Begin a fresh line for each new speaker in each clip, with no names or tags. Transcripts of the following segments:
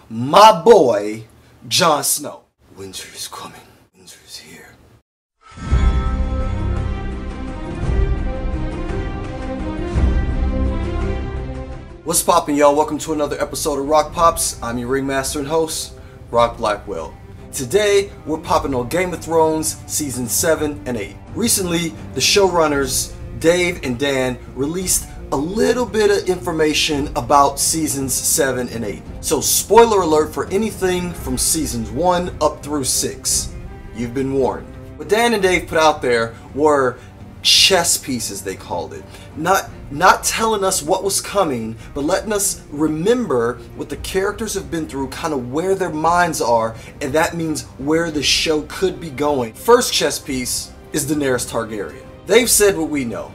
my boy, Jon Snow. Winter is coming. Winter is here. What's poppin', y'all? Welcome to another episode of Rock Pops. I'm your ringmaster and host, Rock Blackwell. Today, we're popping on Game of Thrones Season 7 and 8. Recently, the showrunners, Dave and Dan, released a little bit of information about Seasons 7 and 8. So, spoiler alert for anything from Seasons 1 up through 6. You've been warned. What Dan and Dave put out there were chess pieces, they called it. Not telling us what was coming, but letting us remember what the characters have been through, kind of where their minds are, and that means where the show could be going. First chess piece is Daenerys Targaryen. They've said what we know.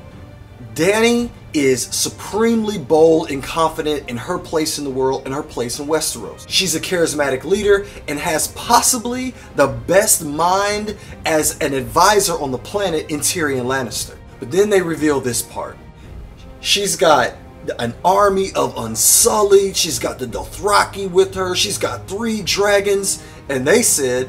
Dany is supremely bold and confident in her place in the world and her place in Westeros. She's a charismatic leader and has possibly the best mind as an advisor on the planet in Tyrion Lannister. But then they reveal this part. She's got an army of Unsullied, she's got the Dothraki with her, she's got 3 dragons, and they said,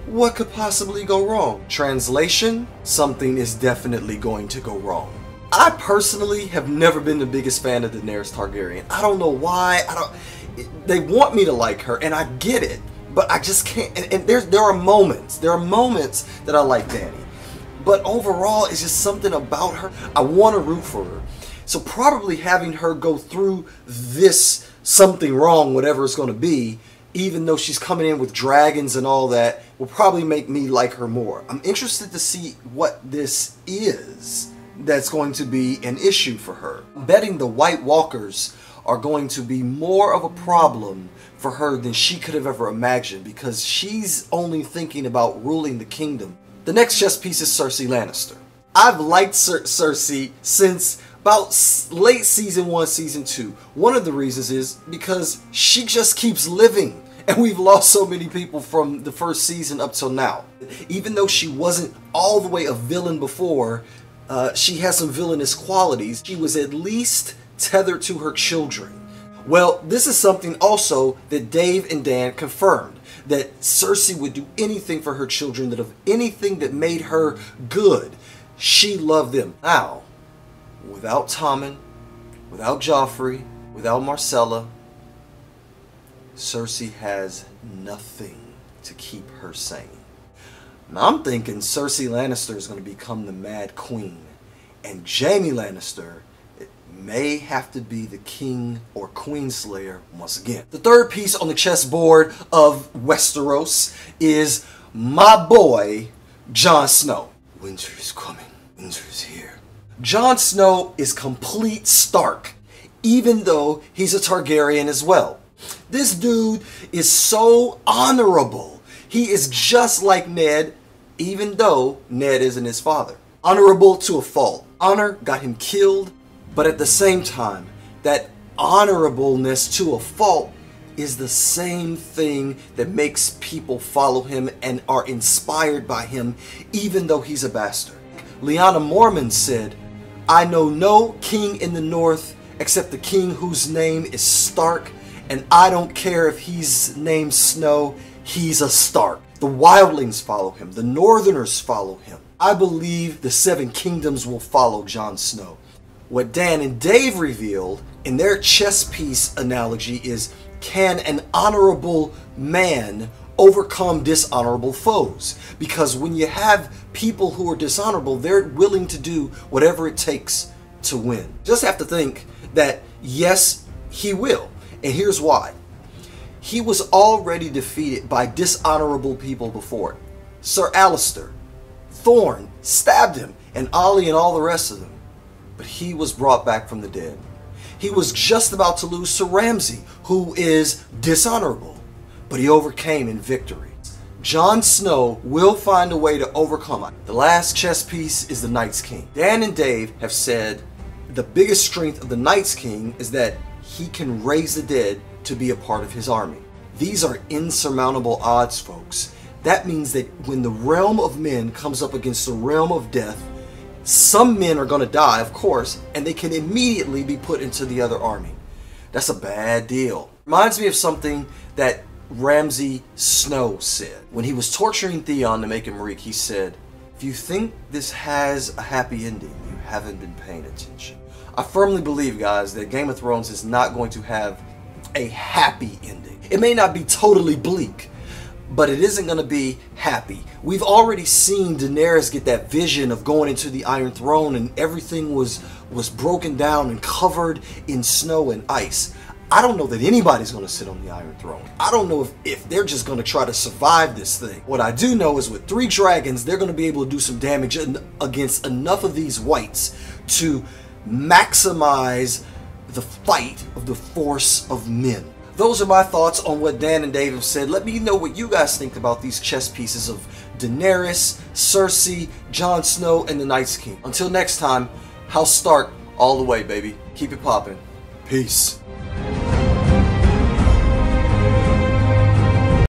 what could possibly go wrong? Translation, something is definitely going to go wrong. I personally have never been the biggest fan of Daenerys Targaryen. I don't know why. They want me to like her, and I get it, but I just can't. And there are moments that I like Dany, but overall, it's just something about her. I want to root for her. So probably having her go through this something wrong, whatever it's going to be, even though she's coming in with dragons and all that, will probably make me like her more. I'm interested to see what this is that's going to be an issue for her. I'm betting the White Walkers are going to be more of a problem for her than she could have ever imagined, because she's only thinking about ruling the kingdom. The next chess piece is Cersei Lannister. I've liked Cersei since about late Season 1, Season 2. One of the reasons is because she just keeps living, and we've lost so many people from the first season up till now. Even though she wasn't all the way a villain before, she has some villainous qualities. She was at least tethered to her children. Well, this is something also that Dave and Dan confirmed, that Cersei would do anything for her children, that of anything that made her good, she loved them. Now, without Tommen, without Joffrey, without Myrcella, Cersei has nothing to keep her sane. Now I'm thinking Cersei Lannister is going to become the Mad Queen, and Jaime Lannister may have to be the King or Queen Slayer once again. The third piece on the chessboard of Westeros is my boy, Jon Snow. Winter is coming. Winter is here. Jon Snow is complete Stark, even though he's a Targaryen as well. This dude is so honorable. He is just like Ned, even though Ned isn't his father. Honorable to a fault. Honor got him killed, but at the same time, that honorableness to a fault is the same thing that makes people follow him and are inspired by him, even though he's a bastard. Lyanna Mormont said, I know no king in the north except the king whose name is Stark, and I don't care if he's named Snow, he's a Stark. The wildlings follow him. The northerners follow him. I believe the 7 kingdoms will follow Jon Snow. What Dan and Dave revealed in their chess piece analogy is, can an honorable man overcome dishonorable foes? Because when you have people who are dishonorable, they're willing to do whatever it takes to win. Just have to think that, yes, he will. And here's why. He was already defeated by dishonorable people before. Sir Alistair, Thorne stabbed him, and Ollie and all the rest of them. But he was brought back from the dead. He was just about to lose Sir Ramsay, who is dishonorable, but he overcame in victory. Jon Snow will find a way to overcome it. The last chess piece is the Night's King. Dan and Dave have said the biggest strength of the Night's King is that he can raise the dead to be a part of his army. These are insurmountable odds, folks. That means that when the realm of men comes up against the realm of death, some men are going to die, of course, and they can immediately be put into the other army. That's a bad deal. Reminds me of something that Ramsay Snow said. When he was torturing Theon to make him reek, he said, "If you think this has a happy ending, you haven't been paying attention." I firmly believe, guys, that Game of Thrones is not going to have a happy ending. It may not be totally bleak, but it isn't going to be happy. We've already seen Daenerys get that vision of going into the Iron Throne and everything was broken down and covered in snow and ice. I don't know that anybody's going to sit on the Iron Throne. I don't know if they're just going to try to survive this thing. What I do know is with 3 dragons, they're going to be able to do some damage against enough of these whites to maximize the fight of the force of men. Those are my thoughts on what Dan and Dave have said. Let me know what you guys think about these chess pieces of Daenerys, Cersei, Jon Snow, and the Night's King. Until next time, House Stark all the way, baby. Keep it poppin'. Peace.